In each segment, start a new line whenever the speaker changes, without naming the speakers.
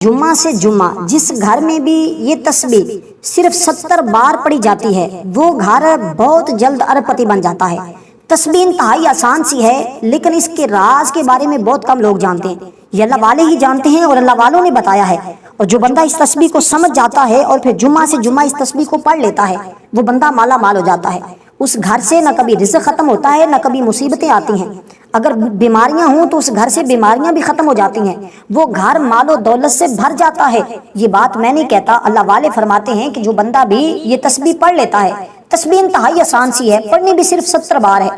جمعہ سے جمعہ جس گھر میں بھی یہ تسبیح صرف 70 بار پڑھی جاتی ہے وہ گھر بہت جلد اربپتی بن جاتا ہے۔ تسبیح انتہائی آسان سی ہے لیکن اس کے راز کے بارے میں بہت کم لوگ جانتے ہیں۔ یہ اللہ والے ہی جانتے ہیں اور اللہ والوں نے بتایا ہے، اور جو بندہ اس تسبیح کو سمجھ جاتا ہے اور پھر جمعہ سے جمعہ اس تسبیح کو پڑھ لیتا ہے وہ بندہ مالا مال ہو جاتا ہے۔ اس گھر سے نہ کبھی رزق ختم ہوتا ہے نہ کبھی مصیبتیں آتی ہیں۔ اگر بیماریاں ہوں تو اس گھر سے بیماریاں بھی ختم ہو جاتی ہیں، وہ گھر مال و دولت سے بھر جاتا ہے۔ یہ بات میں نہیں کہتا، اللہ والے فرماتے ہیں کہ جو بندہ بھی یہ تسبیح پڑھ لیتا ہے، تسبیح انتہائی آسان سی ہے، پڑھنی بھی صرف 70 بار ہے،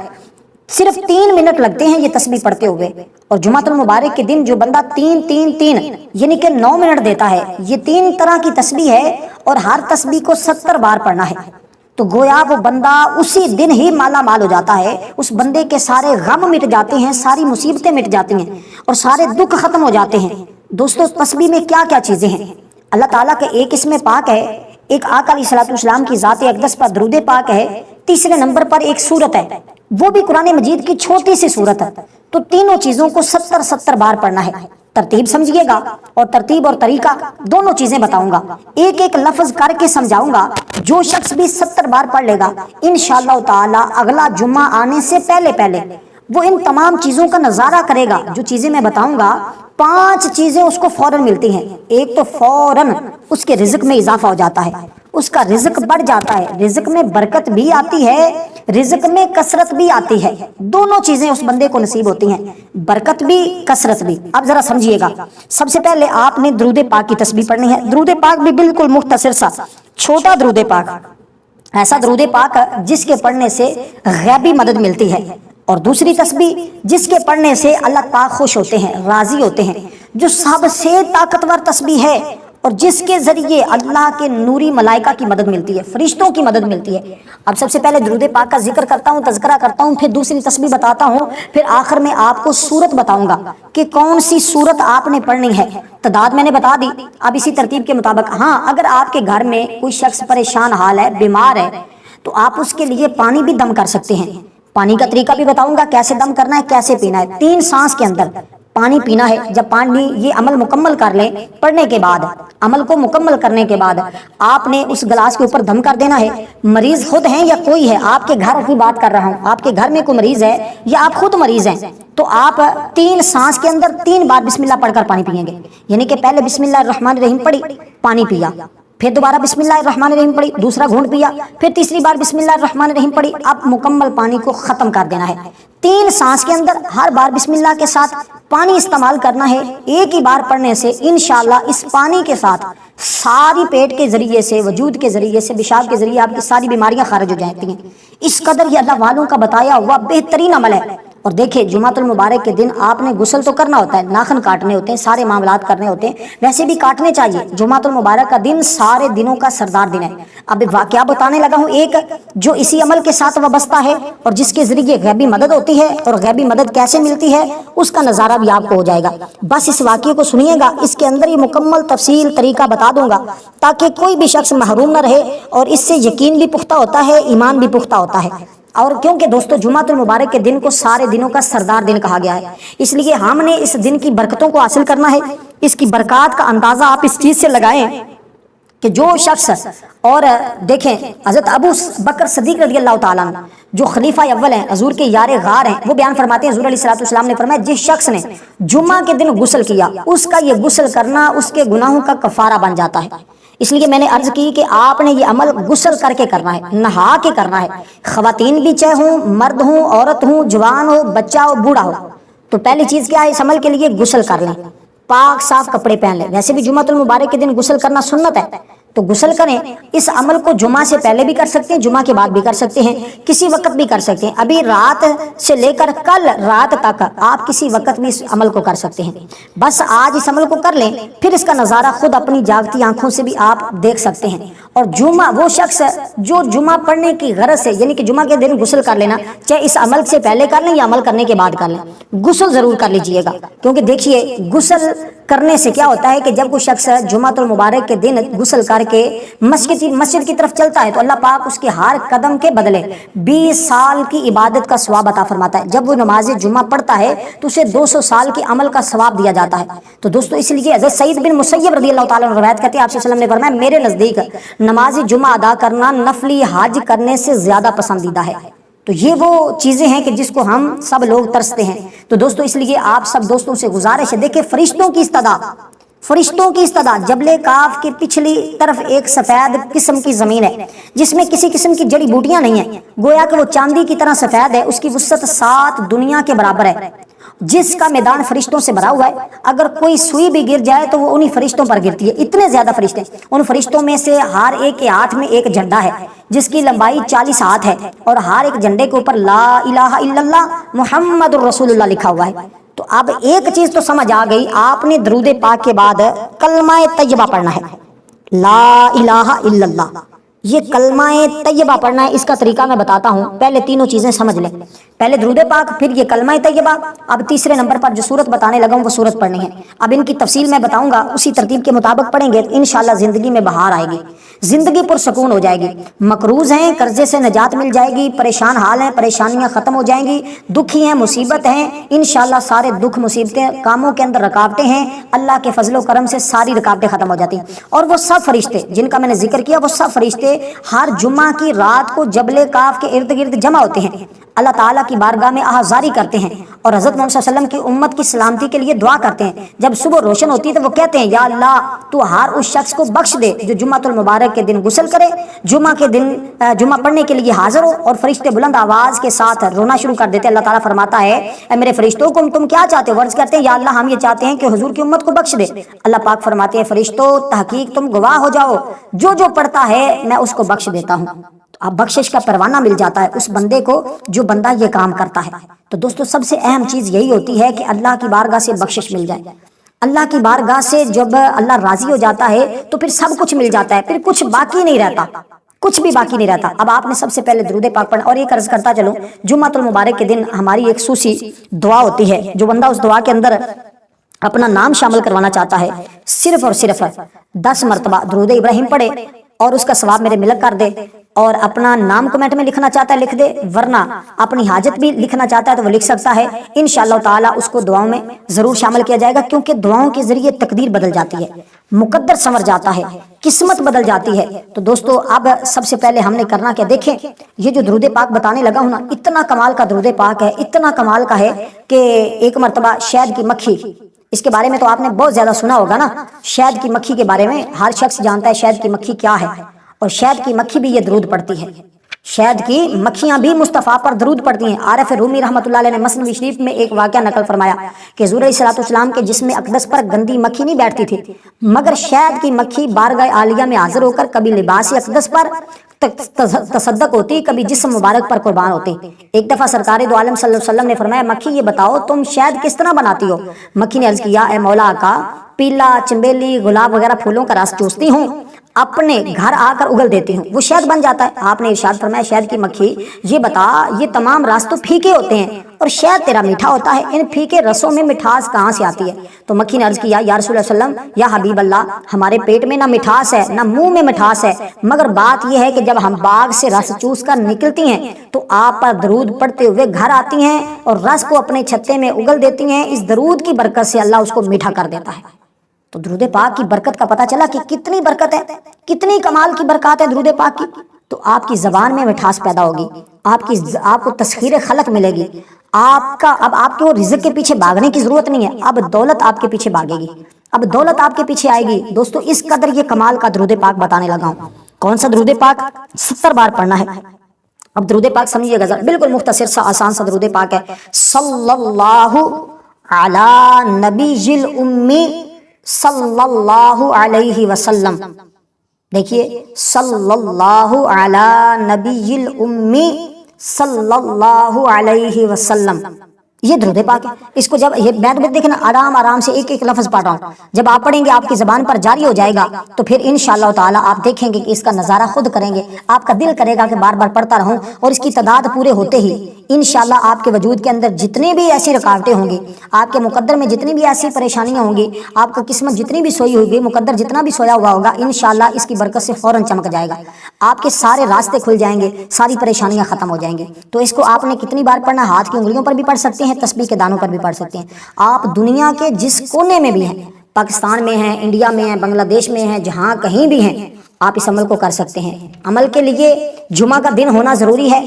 صرف 3 منٹ لگتے ہیں یہ تسبیح پڑھتے ہوئے۔ اور جمعۃ المبارک کے دن جو بندہ 3 یعنی کہ 9 منٹ دیتا ہے، یہ 3 طرح کی تسبیح ہے اور ہر تسبیح کو 70 بار پڑھنا ہے، تو گویا وہ بندہ اسی دن ہی مالا مال ہو جاتا ہے۔ اس بندے کے سارے غم مٹ جاتے ہیں، ساری مصیبتیں مٹ جاتی ہیں اور سارے دکھ ختم ہو جاتے ہیں۔ دوستو، تسبیح میں کیا کیا چیزیں ہیں؟ اللہ تعالیٰ کا ایک اسم پاک ہے، ایک آقا علیہ الصلوۃ والسلام کی ذات اقدس پر درود پاک ہے، تیسرے نمبر پر ایک سورت ہے، وہ بھی قرآن مجید کی چھوٹی سی سورت ہے۔ تو تینوں چیزوں کو 70 بار پڑھنا ہے۔ ترتیب سمجھیے گا، اور ترتیب اور طریقہ دونوں چیزیں بتاؤں گا، ایک ایک لفظ کر کے سمجھاؤں گا۔ جو شخص بھی 70 بار پڑھ لے گا انشاءاللہ تعالی اگلا جمعہ آنے سے پہلے وہ ان تمام چیزوں کا نظارہ کرے گا۔ جو چیزیں میں بتاؤں گا 5 چیزیں اس کو فوراً ملتی ہیں۔ ایک تو فوراً اس کے رزق میں اضافہ ہو جاتا ہے، اس کا رزق بڑھ جاتا ہے، رزق میں برکت بھی آتی ہے، رزق میں کثرت بھی آتی ہے، دونوں چیزیں اس بندے کو نصیب ہوتی ہیں، برکت بھی کثرت بھی۔ اب ذرا سمجھیے گا، سب سے پہلے آپ نے درود پاک کی تسبیح پڑھنی ہے۔ درود پاک بھی بالکل مختصر سا چھوٹا درود پاک، ایسا درود پاک جس کے پڑھنے سے غیبی مدد ملتی ہے، اور دوسری تسبیح جس کے پڑھنے سے اللہ پاک خوش ہوتے ہیں، راضی ہوتے ہیں، جو سب سے طاقتور تسبیح ہے اور جس کے ذریعے اللہ کے نوری ملائکہ کی مدد ملتی ہے، فرشتوں کی مدد ملتی ہے۔ اب سب سے پہلے درود پاک کا ذکر کرتا ہوں، تذکرہ کرتا ہوں، پھر دوسری تسبیح بتاتا ہوں، پھر آخر میں آپ کو سورت بتاؤں گا کہ کون سی سورت آپ نے پڑھنی ہے۔ تعداد میں نے بتا دی، اب اسی ترتیب کے مطابق۔ ہاں، اگر آپ کے گھر میں کوئی شخص پریشان حال ہے، بیمار ہے، تو آپ اس کے لیے پانی بھی دم کر سکتے ہیں۔ پانی کا طریقہ بھی بتاؤں گا، کیسے دم کرنا ہے، کیسے پینا ہے۔ 3 سانس کے اندر پانی پینا ہے۔ جب پانی یہ عمل مکمل کر لیں، پڑھنے کے بعد عمل کو مکمل کرنے کے بعد آپ نے اس گلاس کے اوپر دم کر دینا ہے۔ مریض خود ہیں یا کوئی ہے، آپ کے گھر کی بات کر رہا ہوں، آپ کے گھر میں کوئی مریض ہے یا آپ خود مریض ہیں، تو آپ 3 سانس کے اندر 3 بار بسم اللہ پڑھ کر پانی پیئیں گے۔ یعنی کہ پہلے بسم اللہ الرحمن الرحیم پڑھی، پانی پیا، پھر دوبارہ بسم اللہ الرحمن الرحیم پڑھی، دوسرا گھونٹ پیا، پھر تیسری بار بسم اللہ الرحمن الرحیم پڑھی۔ اب مکمل پانی کو ختم کر دینا ہے۔ 3 سانس کے اندر ہر بار بسم اللہ کے ساتھ پانی استعمال کرنا ہے۔ ایک ہی بار پڑھنے سے انشاءاللہ اس پانی کے ساتھ ساری پیٹ کے ذریعے سے، وجود کے ذریعے سے، پیشاب کے ذریعے آپ کی ساری بیماریاں خارج ہو جاتی ہیں۔ اس قدر یہ اللہ والوں کا بتایا ہوا بہترین عمل ہے۔ اور دیکھیں، جمعۃ المبارک کے دن آپ نے غسل تو کرنا ہوتا ہے، ناخن کاٹنے ہوتے ہیں، سارے معاملات کرنے ہوتے ہیں، ویسے بھی کاٹنے چاہیے۔ جمعۃ المبارک کا دن سارے دنوں کا سردار دن ہے۔ اب واقعہ بتانے لگا ہوں ایک جو اسی عمل کے ساتھ وابستہ ہے اور جس کے ذریعے غیبی مدد ہوتی ہے، اور غیبی مدد کیسے ملتی ہے اس کا نظارہ بھی آپ کو ہو جائے گا۔ بس اس واقعے کو سنیے گا، اس کے اندر یہ مکمل تفصیل طریقہ بتا دوں گا تاکہ کوئی بھی شخص محروم نہ رہے، اور اس سے یقین بھی پختہ ہوتا ہے، ایمان بھی پختہ ہوتا ہے۔ اور کیونکہ دوستو جمعۃ المبارک کے دن کو سارے دنوں کا سردار دن کہا گیا ہے، اس لیے ہم نے اس دن کی برکتوں کو حاصل کرنا ہے۔ اس کی برکات کا اندازہ آپ اس چیز سے لگائیں کہ جو شخص، اور دیکھیں حضرت ابو بکر صدیق رضی اللہ تعالیٰ عنہ جو خلیفہ اول ہیں، حضور کے یار غار ہیں، وہ بیان فرماتے ہیں حضور علیہ الصلوۃ والسلام نے فرمایا جس شخص نے جمعہ کے دن غسل کیا، اس کا یہ غسل کرنا اس کے گناہوں کا کفارہ بن جاتا ہے۔ اس لیے میں نے عرض کی کہ آپ نے یہ عمل غسل کر کے کرنا ہے، نہا کے کرنا ہے۔ خواتین بھی چاہے ہوں، مرد ہوں، عورت ہوں، جوان ہو، بچہ ہو، بوڑھا ہو، تو پہلی چیز کیا ہے، اس عمل کے لیے غسل کر لیں، پاک صاف کپڑے پہن لیں۔ ویسے بھی جمعۃ المبارک کے دن غسل کرنا سنت ہے، تو غسل کریں۔ اس عمل کو جمعہ سے پہلے بھی کر سکتے ہیں، جمعہ کے بعد بھی کر سکتے ہیں، کسی وقت بھی کر سکتے ہیں۔ ابھی رات سے لے کر کل رات تک آپ کسی وقت بھی اس عمل کو کر سکتے ہیں۔ بس آج اس عمل کو کر لیں، پھر اس کا نظارہ خود اپنی جاگتی آنکھوں سے بھی آپ دیکھ سکتے ہیں۔ اور جمعہ وہ شخص جو جمعہ پڑھنے کی غرض سے، یعنی کہ جمعہ کے دن غسل کر لینا، چاہے اس عمل سے پہلے کر لیں یا عمل کرنے کے بعد کر لیں، غسل ضرور کر لیجئے گا، کیونکہ دیکھیے غسل کرنے سے کیا ہوتا ہے کہ جب کوئی شخص جمعۃ المبارک کے دن غسل کر کے مسجد کی طرف چلتا ہے تو اللہ پاک اس کے ہر قدم کے بدلے 20 سال کی عبادت کا ثواب عطا فرماتا ہے۔ جب وہ نماز جمعہ پڑھتا ہے تو اسے 200 سال کے عمل کا ثواب دیا جاتا ہے۔ تو دوستو اس لیے حضرت سعید بن مسیب رضی اللہ تعالیٰ عنہ روایت کرتے ہیں، آپ صلی اللہ علیہ وسلم نے فرمایا میرے نزدیک نماز جمعہ ادا کرنا نفلی حج کرنے سے زیادہ پسندیدہ ہے۔ تو یہ وہ چیزیں ہیں کہ جس کو ہم سب لوگ ترستے ہیں۔ تو دوستو اس لیے آپ سب دوستوں سے گزارش ہے، دیکھیں فرشتوں کی استعداد جبل کاف کی پچھلی طرف ایک سفید قسم کی زمین ہے جس میں کسی قسم کی جڑی بوٹیاں نہیں ہیں، گویا کہ وہ چاندی کی طرح سفید ہے، اس کی وسعت 7 دنیا کے برابر ہے، جس کا میدان فرشتوں سے بھرا ہوا ہے، اگر کوئی سوئی بھی گر جائے تو وہ انہی فرشتوں پر گرتی ہے، اتنے زیادہ فرشتے۔ ان فرشتوں میں سے ہر ایک کے ہاتھ میں ایک جھنڈا ہے جس کی لمبائی 40 ہاتھ ہے، اور ہر ایک جھنڈے کے اوپر لا الہ الا اللہ محمد الرسول اللہ لکھا ہوا ہے۔ تو اب ایک چیز تو سمجھ آ گئی، آپ نے درود پاک کے بعد کلمہ طیبہ پڑھنا ہے، لا الہ الا اللہ، یہ کلمہ طیبہ پڑھنا ہے۔ اس کا طریقہ میں بتاتا ہوں، پہلے تینوں چیزیں سمجھ لیں، پہلے درود پاک، پھر یہ کلمہ طیبہ، اب تیسرے نمبر پر جو سورت بتانے لگا ہوں وہ سورت پڑھنی ہے۔ اب ان کی تفصیل میں بتاؤں گا، اسی ترتیب کے مطابق پڑھیں گے تو انشاءاللہ زندگی میں بہار آئے گی، زندگی پرسکون ہو جائے گی، مقروض ہیں قرضے سے نجات مل جائے گی، پریشان حال ہیں پریشانیاں ختم ہو جائیں گی، دکھی ہیں مصیبت ہیں انشاءاللہ سارے دکھ مصیبتیں کاموں کے اندر رکاوٹیں ہیں، اللہ کے فضل و کرم سے ساری رکاوٹیں ختم ہو جاتی ہیں۔ اور وہ سب فرشتے جن کا میں نے ذکر کیا، وہ سب فرشتے ہر جمعہ کی رات کو جبل کاف کے ارد گرد جمع ہوتے ہیں، اللہ تعالیٰ کی بارگاہ میں آہذاری کرتے ہیں اور حضرت محمد صلی اللہ علیہ وسلم کی امت کی سلامتی کے لیے دعا کرتے ہیں۔ جب صبح روشن ہوتی ہے تو وہ کہتے ہیں یا اللہ تو ہر اس شخص کو بخش دے جو جمعۃ المبارک کے دن غسل کرے، جمعہ کے دن جمعہ پڑھنے کے لیے حاضر ہو، اور فرشتے بلند آواز کے ساتھ رونا شروع کر دیتے ہیں۔ اللہ تعالیٰ فرماتا ہے اے میرے فرشتوں تم کیا چاہتے ہو؟ عرض کرتے ہیں یا اللہ ہم یہ چاہتے ہیں کہ حضور کی امت کو بخش دے۔ اللہ پاک فرماتے ہیں فرشتوں تحقیق تم گواہ ہو جاؤ، جو پڑھتا ہے میں اس کو بخش دیتا ہوں۔ اب بخشش کا پروانہ مل جاتا ہے اس بندے کو جو بندہ یہ کام کرتا ہے۔ تو دوستو سب سے اہم چیز یہی ہوتی ہے کہ اللہ کی بارگاہ سے بخشش مل جائے، اللہ کی بارگاہ سے جب اللہ راضی ہو جاتا ہے تو پھر سب کچھ مل جاتا ہے، پھر کچھ باقی نہیں رہتا، کچھ بھی باقی نہیں رہتا۔ اب آپ نے سب سے پہلے درود پاک پڑھنا، اور ایک عرض کرتا چلوں جمعۃ المبارک کے دن ہماری ایک خصوصی دعا ہوتی ہے، جو بندہ اس دعا کے اندر اپنا نام شامل کروانا چاہتا ہے صرف اور صرف 10 مرتبہ درود ابراہیم پڑھے اور اس کا ثواب میرے ملک کر دے، اور اپنا نام کمنٹ میں لکھنا چاہتا ہے لکھ دے، ورنہ اپنی حاجت بھی لکھنا چاہتا ہے تو وہ لکھ سکتا ہے، انشاءاللہ تعالی اس کو دعاؤں میں ضرور شامل کیا جائے گا، کیونکہ دعاؤں کے ذریعے تقدیر بدل جاتی ہے، مقدر سنور جاتا ہے، قسمت بدل جاتی ہے۔ تو دوستو اب سب سے پہلے ہم نے کرنا کیا، دیکھیں یہ جو درود پاک بتانے لگا ہوں نا، اتنا کمال کا درود پاک ہے، اتنا کمال کا ہے کہ ایک مرتبہ شہد کی مکھی، اس کے بارے میں تو آپ نے بہت زیادہ سنا ہوگا نا، شہد کی مکھی کے بارے میں ہر شخص جانتا ہے شہد کی مکھی کیا ہے، اور شہد کی مکھی بھی یہ درود پڑھتی ہے، شہد کی مکھیاں بھی مصطفیٰ پر درود پڑھتی ہیں۔ عارف رومی رحمۃ اللہ علیہ نے مثنوی شریف میں ایک واقعہ نقل فرمایا کہ حضور علیہ السلام کے جسم اقدس پر گندی مکھی نہیں بیٹھتی تھی، مگر شہد کی مکھی بارگاہ عالیہ میں حاضر ہو کر کبھی لباس اقدس پر تصدق ہوتی، کبھی جسم مبارک پر قربان ہوتی۔ ایک دفعہ سرکار دو عالم صلی اللہ علیہ وسلم نے فرمایا مکھی یہ بتاؤ تم شہد کس طرح بناتی ہو؟ مکھی نے عرض کیا اے مولا آقا، پیلا، چنبیلی، گلاب وغیرہ پھولوں کا رس چوستی ہوں، اپنے گھر آ کر اگل دیتی ہوں، وہ شہد بن جاتا ہے۔ آپ نے ارشاد فرمایا شہد کی مکھی یہ بتا یہ تمام رس تو پھیکے ہوتے ہیں اور شہد تیرا میٹھا ہوتا ہے، ان پھیکے رسوں میں مٹھاس کہاں سے آتی ہے؟ تو مکھی نے عرض کیا یا رسول اللہ صلی اللہ علیہ وسلم، یا حبیب اللہ، ہمارے پیٹ میں نہ مٹھاس ہے نہ منہ میں مٹھاس ہے، مگر بات یہ ہے کہ جب ہم باغ سے رس چوس کر نکلتی ہیں تو آپ پر درود پڑھتے ہوئے گھر آتی ہیں اور رس کو اپنے چھتے میں اگل دیتی ہیں، اس درود کی برکت سے اللہ اس کو میٹھا کر دیتا ہے۔ تو درود پاک کی برکت کا پتہ چلا کہ کتنی برکت ہے، کتنی کمال کی برکات ہے درود پاک کی۔ تو آپ کی زبان میں مٹھاس پیدا ہوگی، آپ کو تسخیر خلق ملے گی، اب آپ کو رزق کے پیچھے بھاگنے کی ضرورت نہیں ہے، اب دولت آپ کے پیچھے بھاگے گی، اب دولت آپ کے پیچھے آئے گی۔ دوستو اس قدر یہ کمال کا درود پاک بتانے لگا ہوں۔ کون سا درود پاک؟ 70 بار پڑھنا ہے۔ اب درود پاک سمجھیے گا، بالکل مختصر سا آسان سا درود پاک ہے، صلی اللہ علی نبی الامی صلی اللہ علیہ وسلم۔ دیکھیے صلی اللہ علی نبی الامی صلی اللہ علیہ وسلم، یہ درود پاک ہے۔ اس کو جب یہ میں دیکھیں نا آرام آرام سے ایک ایک لفظ پڑھ رہا ہوں، جب آپ پڑھیں گے آپ کی زبان پر جاری ہو جائے گا تو پھر انشاءاللہ تعالی آپ دیکھیں گے کہ اس کا نظارہ خود کریں گے، آپ کا دل کرے گا کہ بار بار پڑھتا رہوں، اور اس کی تعداد پورے ہوتے ہی انشاءاللہ آپ کے وجود کے اندر جتنی بھی ایسی رکاوٹیں ہوں گی، آپ کے مقدر میں جتنی بھی ایسی پریشانیاں ہوں گی، آپ کا قسمت جتنی بھی سوئی ہوگی، مقدر جتنا بھی سویا ہوا ہوگا، انشاءاللہ اس کی برکت سے فوراً چمک جائے گا، آپ کے سارے راستے کھل جائیں گے، ساری پریشانیاں ختم ہو جائیں گے۔ تو اس کو آپ نے کتنی بار پڑھنا، ہاتھ کی انگلیوں پر بھی پڑھ سکتے ہیں، تسبیح کے دانوں پر بھی پڑھ سکتے ہیں۔ آپ دنیا کے جس کونے میں بھی ہیں، پاکستان میں ہیں، انڈیا میں ہیں، بنگلہ دیش میں ہیں، جہاں کہیں بھی ہیں، آپ اس عمل کو کر سکتے ہیں۔ عمل کے لیے جمعہ کا دن ہونا ضروری ہے،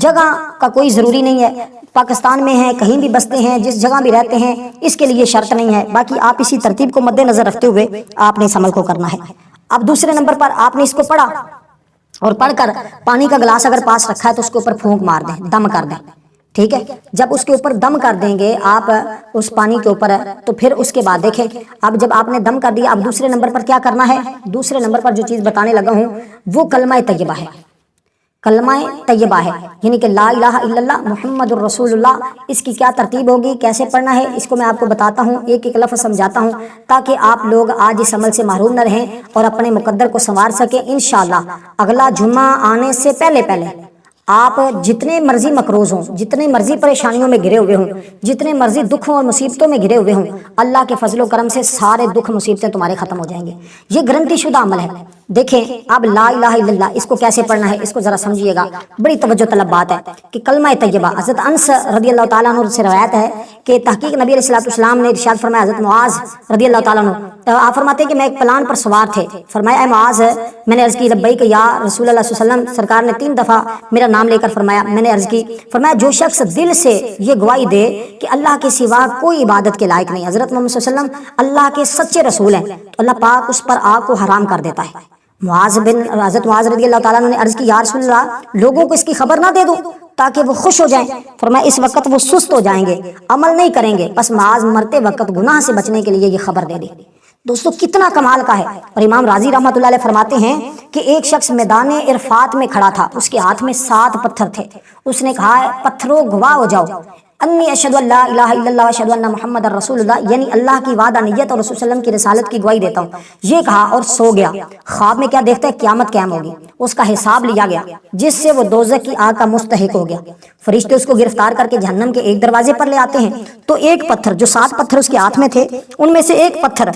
جگہ کا کوئی ضروری نہیں ہے، پاکستان میں ہیں، کہیں بھی بستے ہیں، جس جگہ بھی رہتے ہیں، اس کے لیے شرط نہیں ہے، باقی آپ اسی ترتیب کو مد نظر رکھتے ہوئے آپ نے اس عمل کو کرنا ہے۔ اب دوسرے نمبر پر آپ نے اس کو پڑھا اور پڑھ کر پانی کا گلاس اگر پاس رکھا ہے تو اس کے اوپر پھونک مار دیں، دم کر دیں، ٹھیک ہے۔ جب اس کے اوپر دم کر دیں گے آپ اس پانی کے اوپر، تو پھر اس کے بعد دیکھیں، اب جب آپ نے دم کر دیا، اب دوسرے نمبر پر کیا کرنا ہے؟ دوسرے نمبر پر جو چیز بتانے لگا ہوں وہ کلمہ طیبہ ہے، کلمہ طیبہ ہے، یعنی کہ لا الہ الا اللہ محمد الرسول اللہ۔ اس کی کیا ترتیب ہوگی، کیسے پڑھنا ہے، اس کو میں آپ کو بتاتا ہوں، ایک ایک لفظ سمجھاتا ہوں تاکہ آپ لوگ آج اس عمل سے محروم نہ رہیں اور اپنے مقدر کو سنوار سکیں۔ انشاءاللہ اگلا جمعہ آنے سے پہلے آپ جتنے مرضی مقروض ہوں، جتنے مرضی پریشانیوں میں گھرے ہوئے ہوں، جتنے مرضی دکھوں اور مصیبتوں میں گھرے ہوئے ہوں، اللہ کے فضل و کرم سے سارے دکھ مصیبتیں تمہارے ختم ہو جائیں گے۔ یہ گارنٹی شدہ عمل ہے۔ دیکھیں اب لا الہ الا اللہ اس کو کیسے پڑھنا ہے، اس کو ذرا سمجھیے گا، بڑی توجہ طلب بات ہے کہ کلمہ طیبہ، حضرت انس رضی اللہ تعالیٰ عنہ سے روایت ہے کہ تحقیق نبی علیہ السلام نے ارشاد فرمایا، حضرت معاذ رضی اللہ تعالیٰ عنہ آپ فرماتے ہیں کہ میں ایک پلان پر سوار تھے، فرمایا اے معاذ، میں نے عرض کی لبیک یا رسول اللہ صلی اللہ علیہ وسلم، سرکار نے 3 دفعہ میرا نام لے کر فرمایا، میں نے عرض کی، فرمایا جو شخص دل سے یہ گواہی دے کہ اللہ کے سوا کوئی عبادت کے لائق نہیں، حضرت محمد صلی اللہ علیہ وسلم اللہ کے سچے رسول ہیں، تو اللہ پاک اس پر آگ کو حرام کر دیتا ہے۔ حضرت معاذ رضی اللہ تعالیٰ نے عرض کی یا رسول اللہ، لوگوں کو اس کی خبر نہ دے دوں تاکہ وہ خوش ہو جائیں؟ فرمایا اس وقت وہ سست ہو جائیں گے، عمل نہیں کریں گے، بس معاذ مرتے وقت گناہ سے بچنے کے لیے یہ خبر دے دی۔ دوستو کتنا کمال کا ہے۔ اور امام راضی رحمۃ اللہ علیہ فرماتے ہیں کہ ایک شخص میدان عرفات میں کھڑا تھا، اس کے ہاتھ میں 7 پتھر تھے، اس نے کہا ہے پتھروں گواہ ہو جاؤ انی اشہد ان لا الہ الا اللہ واشہد ان محمد رسول اللہ، یعنی اللہ کی وحدانیت اور رسول صلی اللہ علیہ وسلم کی رسالت کی گواہی دیتا ہوں، یہ کہا اور سو گیا۔ خواب میں کیا دیکھتا ہے؟ قیامت قائم ہوگی، اس کا حساب لیا گیا جس سے وہ دوزخ کی آگ کا مستحق ہو گیا۔ فرشتے اس کو گرفتار کر کے جہنم کے ایک دروازے پر لے آتے ہیں، تو ایک پتھر، جو 7 پتھر اس کے ہاتھ میں تھے ان میں سے ایک پتھر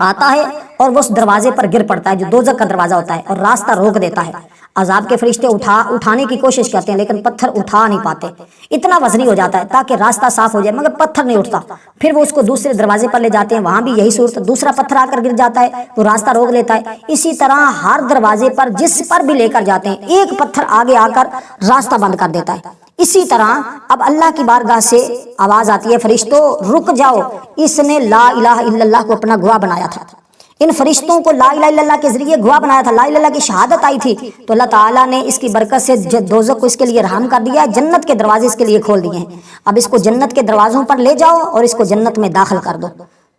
آتا ہے اور وہ اس دروازے پر گر پڑتا ہے جو دوزخ کا دروازہ ہوتا ہے، اور راستہ روک دیتا ہے۔ عذاب کے فرشتے اٹھانے کی کوشش کرتے ہیں لیکن پتھر اٹھا نہیں پاتے، اتنا وزنی ہو جاتا ہے تاکہ راستہ صاف ہو جائے، مگر پتھر نہیں اٹھتا۔ پھر وہ اس کو دوسرے دروازے پر لے جاتے ہیں، وہاں بھی یہی صورت، دوسرا پتھر آ کر گر جاتا ہے، وہ راستہ روک لیتا ہے۔ اسی طرح ہر دروازے پر جس پر بھی لے کر جاتے ہیں ایک پتھر آگے آ کر راستہ بند کر دیتا ہے۔ اسی طرح اب اللہ کی بارگاہ سے آواز آتی ہے، فرشتوں رک جاؤ، اس نے لا الہ الا اللہ کو اپنا گواہ بنایا تھا، ان فرشتوں کو لا الہ الا اللہ کے ذریعے گواہ بنایا تھا، لا الہ الا اللہ کی شہادت آئی تھی، تو اللہ تعالیٰ نے اس کی برکت سے دوزخ کو اس کے لیے رحم کر دیا ہے، جنت کے دروازے اس کے لیے کھول دیے ہیں۔ اب اس کو جنت کے دروازوں پر لے جاؤ اور اس کو جنت میں داخل کر دو۔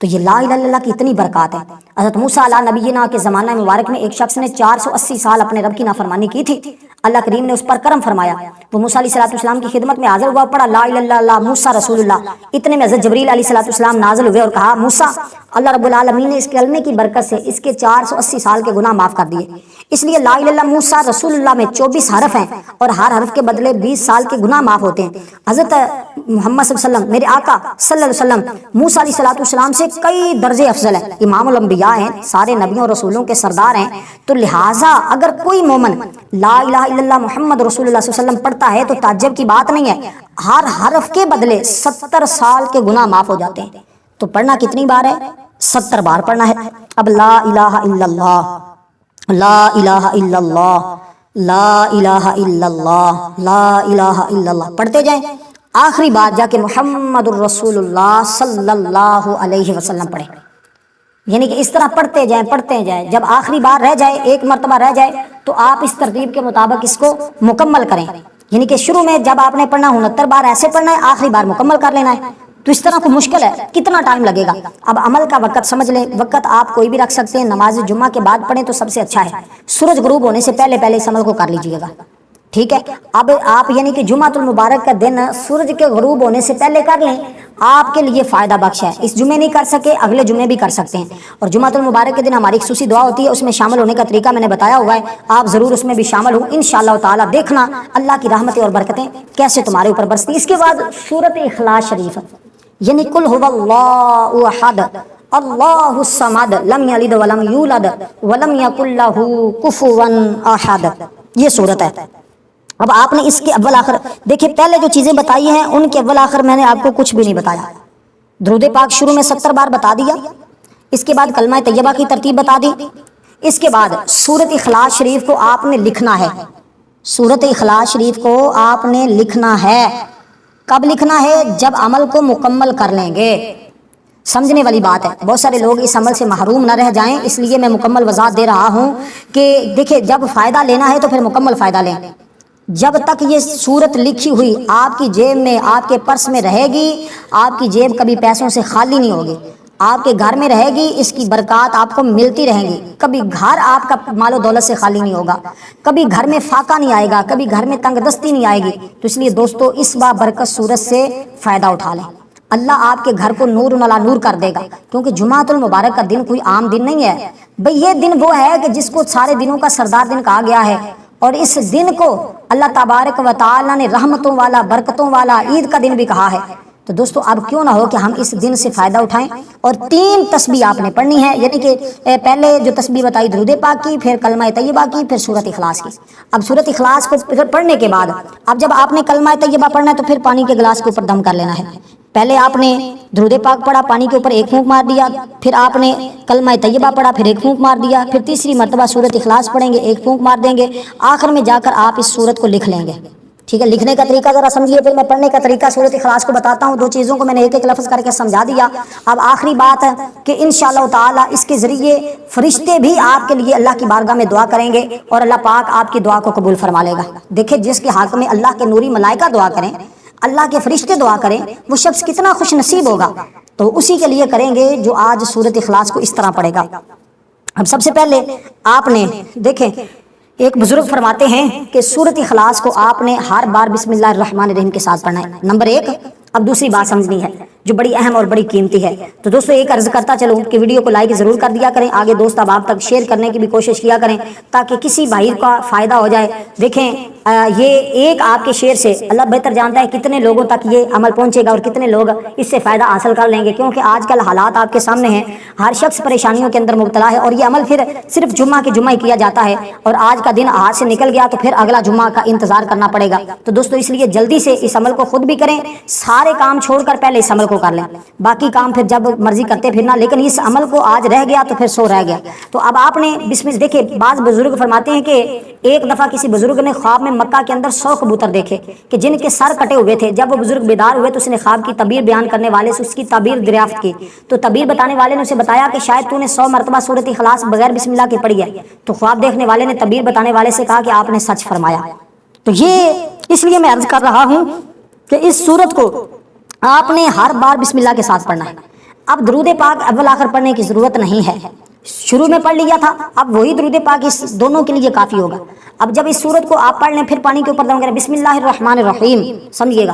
تو یہ لا الہ الا اللہ کی اتنی برکات ہے۔ حضرت موسیٰ علیہ نبینا کے زمانہ مبارک میں ایک شخص نے 480 سال اپنے رب کی نافرمانی کی تھی، اللہ کریم نے اس پر کرم فرمایا، وہ موسیٰ علیہ السلام کی خدمت میں حاضر ہوا، پڑھا لا الہ الا اللہ موسیٰ رسول اللہ۔ اتنے میں حضرت جبریل علیہ السلام نازل ہوئے اور کہا موسیٰ، اللہ رب العالمین نے اس کلمے کی برکت سے اس کے 480 سال کے گناہ معاف کر دیے، اس لیے لا الہ الا اللہ موسیٰ رسول اللہ میں 24 حرف ہیں اور ہر حرف کے بدلے 20 سال کے گناہ معاف ہوتے ہیں۔ حضرت محمد صلی اللہ علیہ وسلم، میرے آقا صلی اللہ علیہ وسلم، موسیٰ علیہ السلام سے کئی درجے افضل ہیں، امام الانبیاء ہیں، سارے نبیوں اور رسولوں کے سردار ہیں، تو لہٰذا اگر کوئی مومن لا الہ الا اللہ محمد رسول اللہ صلی اللہ علیہ وسلم پڑھتا ہے تو تعجب کی بات نہیں ہے، ہر حرف کے بدلے 70 سال کے گناہ معاف ہو جاتے ہیں۔ تو پڑھنا کتنی بار ہے؟ 70 بار پڑھنا ہے۔ اب لا الہ الا اللہ، لا الہ الا اللہ، لا الہ الا اللہ، لا الہ الا اللہ پڑھتے جائیں، آخری بار جا کے محمد الرسول اللہ صلی اللہ علیہ وسلم پڑھیں، یعنی کہ اس طرح پڑھتے جائیں، جب آخری بار رہ جائے، ایک مرتبہ رہ جائے، تو آپ اس ترتیب کے مطابق اس کو مکمل کریں، یعنی کہ شروع میں جب آپ نے پڑھنا 69 بار ایسے پڑھنا ہے، آخری بار مکمل کر لینا ہے۔ تو اس طرح کو مشکل ہے، کتنا ٹائم لگے گا؟ اب عمل کا وقت سمجھ لیں، وقت آپ کوئی بھی رکھ سکتے ہیں، نماز جمعہ کے بعد پڑھیں تو سب سے اچھا ہے، سورج غروب ہونے سے پہلے اس عمل کو کر لیجئے گا، ٹھیک ہے، اب آپ یعنی کہ جمعۃ المبارک کا دن سورج کے غروب ہونے سے پہلے کر لیں، آپ کے لیے فائدہ بخش ہے۔ اس جمعے نہیں کر سکے اگلے جمعے بھی کر سکتے ہیں۔ اور جمعۃ المبارک کے دن ہماری خصوصی دعا ہوتی ہے، اس میں شامل ہونے کا طریقہ میں نے بتایا ہوا ہے، آپ ضرور اس میں بھی شامل ہوں انشاءاللہ تعالی۔ دیکھنا اللہ کی رحمتیں اور برکتیں کیسے تمہارے اوپر برستی۔ اس کے بعد سورۃ اخلاص شریف یعنی قل هو اللہ احد اللہ الصمد لم یلد ولم یولد ولم یکن لہ کفوا احد، یہ صورت ہے۔ اب آپ نے اس کے اول آخر دیکھیں، پہلے جو چیزیں بتائی ہیں ان کے اول آخر میں نے آپ کو کچھ بھی نہیں بتایا۔ درود پاک شروع میں 70 بار بتا دیا، اس کے بعد کلمہ طیبہ کی ترتیب بتا دی، اس کے بعد سورۃ اخلاص شریف کو آپ نے لکھنا ہے۔ سورۃ اخلاص شریف کو آپ نے لکھنا ہے۔ کب لکھنا ہے؟ جب عمل کو مکمل کر لیں گے۔ سمجھنے والی بات ہے، بہت سارے لوگ اس عمل سے محروم نہ رہ جائیں، اس لیے میں مکمل وضاحت دے رہا ہوں کہ دیکھیں جب فائدہ لینا ہے تو پھر مکمل فائدہ لیں۔ جب تک یہ صورت لکھی ہوئی آپ کی جیب میں، آپ کے پرس میں رہے گی، آپ کی جیب کبھی پیسوں سے خالی نہیں ہوگی، آپ کے گھر میں رہے گی، اس کی برکات آپ کو ملتی رہیں گی، کبھی گھر آپ کا مال و دولت سے خالی نہیں ہوگا، کبھی گھر میں فاقہ نہیں آئے گا، کبھی گھر میں تنگ دستی نہیں آئے گی۔ تو اس لیے دوستو اس بابرکت صورت سے فائدہ اٹھا لیں، اللہ آپ کے گھر کو نور علی نور کر دے گا، کیونکہ جمعۃ المبارک کا دن کوئی عام دن نہیں ہے بھئی، یہ دن وہ ہے کہ جس کو سارے دنوں کا سردار دن کہا گیا ہے، اور اس دن کو اللہ تبارک و تعالیٰ نے رحمتوں والا، برکتوں والا، عید کا دن بھی کہا ہے۔ تو دوستو اب کیوں نہ ہو کہ ہم اس دن سے فائدہ اٹھائیں، اور 3 تسبیح آپ نے پڑھنی ہے، یعنی کہ پہلے جو تسبیح بتائی درود پاک کی، پھر کلمہ طیبہ کی، پھر سورۃ اخلاص کی۔ اب سورۃ اخلاص کو پڑھنے کے بعد اب جب آپ نے کلمہ طیبہ پڑھنا ہے تو پھر پانی کے گلاس کے اوپر دم کر لینا ہے۔ پہلے آپ نے درود پاک پڑھا، پانی کے اوپر 1 پھونک مار دیا، پھر آپ نے کلمہ طیبہ پڑھا، پھر 1 پھونک مار دیا، پھر تیسری مرتبہ سورۃ اخلاص پڑھیں گے، 1 پھونک مار دیں گے، آخر میں جا کر آپ اس سورت کو لکھ لیں گے۔ ٹھیک ہے، لکھنے کا طریقہ ذرا سمجھیے، پھر میں پڑھنے کا طریقہ سورۃ اخلاص کو بتاتا ہوں۔ 2 چیزوں کو میں نے ایک لفظ کر کے سمجھا دیا۔ اب آخری بات ہے کہ انشاءاللہ تعالی اس کے ذریعے فرشتے بھی آپ کے لیے اللہ کی بارگاہ میں دعا کریں گے، اور اللہ پاک آپ کی دعا کو قبول فرما لے گا۔ دیکھیں جس کے حق میں اللہ کے نوری ملائکہ دعا کریں، اللہ کے فرشتے دعا کریں، وہ شخص کتنا خوش نصیب ہوگا۔ تو اسی کے لیے کریں گے جو آج سورۃ اخلاص کو اس طرح پڑھے گا۔ اب سب سے پہلے آپ نے دیکھیں، ایک بزرگ فرماتے ہیں کہ سورۃ اخلاص کو آپ نے ہر بار بسم اللہ الرحمن الرحیم کے ساتھ پڑھنا ہے، نمبر 1۔ اب دوسری بات سمجھنی ہے جو بڑی اہم اور بڑی قیمتی ہے، تو دوستو ایک عرض کرتا چلوں کہ ویڈیو کو لائک ضرور کر دیا کریں، آگے دوست احباب تک شیئر کرنے کی بھی کوشش کیا کریں تاکہ کسی بھائی کا فائدہ ہو جائے۔ دیکھیں یہ ایک آپ کے شیئر سے اللہ بہتر جانتا ہے کتنے لوگوں تک یہ عمل پہنچے گا اور کتنے لوگ اس سے فائدہ حاصل کر لیں گے، کیونکہ آج کل حالات آپ کے سامنے ہیں، ہر شخص پریشانیوں کے اندر مبتلا ہے، اور یہ عمل پھر صرف جمعہ کے جمعہ ہی کیا جاتا ہے، اور آج کا دن ہاتھ سے نکل گیا تو پھر اگلا جمعہ کا انتظار کرنا پڑے گا۔ تو دوستو اس لیے جلدی سے اس عمل کو خود بھی کریں، سارے کام چھوڑ کر پہلے اس عمل کو کر لیں، باقی کام پھر جب مرضی کرتے پھرنا، لیکن اس عمل کو آج رہ گیا تو پھر سو رہ گیا۔ تو اب آپ نے بسم اللہ، دیکھیں بعض بزرگ فرماتے ہیں کہ ایک دفعہ کسی بزرگ نے خواب میں مکہ کے اندر 100 کبوتر دیکھے کہ جن کے سر کٹے ہوئے تھے۔ جب وہ بزرگ بیدار ہوئے تو اس نے خواب کی تعبیر بیان کرنے والے سے اس کی تعبیر دریافت کی، تو تعبیر بتانے والے نے اسے بتایا کہ شاید تو نے 100 مرتبہ سورۃ اخلاص بغیر بسم اللہ کے پڑھی ہے۔ تو خواب دیکھنے والے نے تعبیر بتانے والے سے کہا کہ آپ نے سچ فرمایا۔ تو یہ اس لیے میں عرض کر رہا ہوں کہ اس سورت کو آپ نے ہر بار بسم اللہ کے ساتھ پڑھنا ہے۔ اب درود پاک اول آخر پڑھنے کی ضرورت نہیں ہے، شروع میں پڑھ لیا تھا، اب وہی درود پاک اس دونوں کے لیے کافی ہوگا۔ اب جب اس سورت کو آپ پڑھ لیں پھر پانی کے اوپر دم کریں، بسم اللہ الرحمن الرحیم، سمجھیے گا،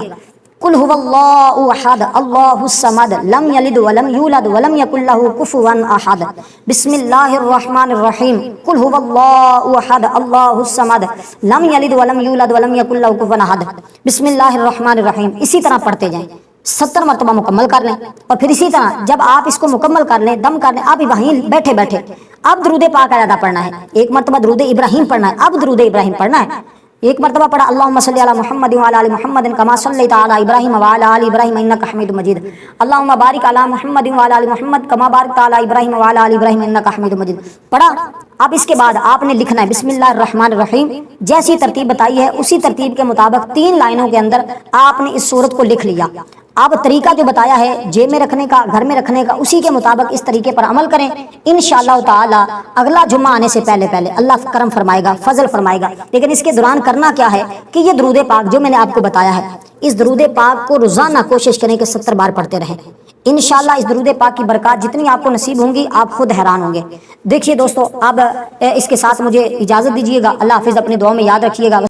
قل هو اللہ احد اللہ الصمد لم یلد ولم یولد ولم یکن لہ کفوا احد، بسم اللہ الرحمن الرحیم، قل هو اللہ احد اللہ الصمد لم یلد ولم یولد ولم یکن لہ کفوا احد، بسم اللہ الرحمن الرحیم، اسی طرح پڑھتے جائیں، 70 مرتبہ مکمل کر لیں، اور پھر اسی طرح جب آپ اس کو مکمل کر لیں، دم کر لیں، آپ وہیں بیٹھے بیٹھے اب درود پاک علیحدہ پڑھنا ہے، 1 مرتبہ درود ابراہیم پڑھنا ہے، اب درود ابراہیم پڑھنا ہے، 1 مرتبہ پڑھا اللہم صلی علی محمد وعلی آل محمد کما صلیت علی ابراہیم وعلی آل ابراہیم انک حمید مجید، اللہم بارک علی محمد وعلی آل محمد کما بارکت علی ابراہیم وعلی آل ابراہیم انک حمید مجید، پڑھا۔ اب اس کے بعد آپ نے لکھنا ہے بسم اللہ الرحمن الرحیم، جیسی ترتیب بتائی ہے اسی ترتیب کے مطابق 3 لائنوں کے اندر آپ نے اس سورت کو لکھ لیا۔ اب طریقہ جو بتایا ہے جیب میں رکھنے کا، گھر میں رکھنے کا، اسی کے مطابق اس طریقے پر عمل کریں، انشاءاللہ تعالی اگلا جمعہ آنے سے پہلے اللہ کرم فرمائے گا، فضل فرمائے گا۔ لیکن اس کے دوران کرنا کیا ہے کہ یہ درود پاک جو میں نے آپ کو بتایا ہے، اس درود پاک کو روزانہ کوشش کریں کہ 70 بار پڑھتے رہیں، انشاءاللہ اس درود پاک کی برکات جتنی آپ کو نصیب ہوں گی آپ خود حیران ہوں گے۔ دیکھیے دوستو اب اس کے ساتھ مجھے اجازت دیجیے گا، اللہ حافظ، اپنی دعاؤں میں یاد رکھیے گا۔